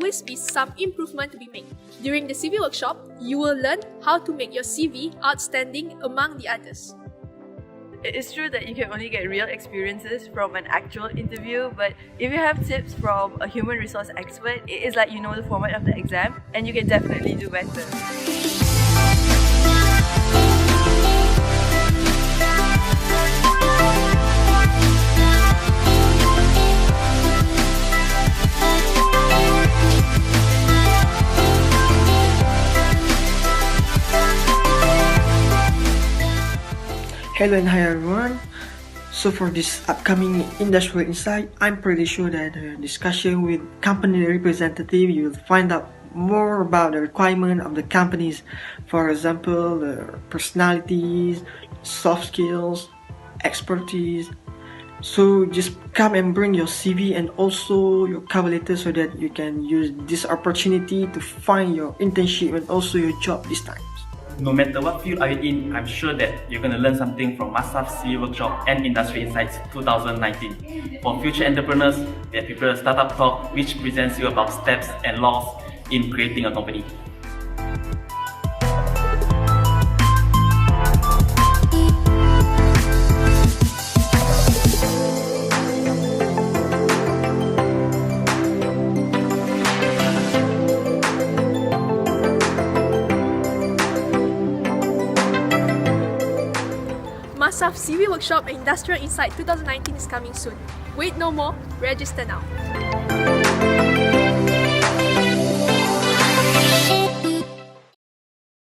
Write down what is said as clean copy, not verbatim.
always be some improvement to be made. During the CV workshop, you will learn how to make your CV outstanding among the others. It is true that you can only get real experiences from an actual interview, but if you have tips from a human resource expert, it is like you know the format of the exam and you can definitely do better. Hello and hi everyone. So for this upcoming industrial insight, I'm pretty sure that the discussion with company representative, you will find out more about the requirement of the companies. For example, the personalities, soft skills, expertise. So just come and bring your CV and also your cover letter so that you can use this opportunity to find your internship and also your job this time. No matter what field are you in, I'm sure that you're going to learn something from Masaf CV Workshop and Industry Insights 2019. For future entrepreneurs, we have prepared a startup talk which presents you about steps and laws in creating a company. Masaf CV Workshop and Industrial Insight 2019 is coming soon. Wait no more, register now.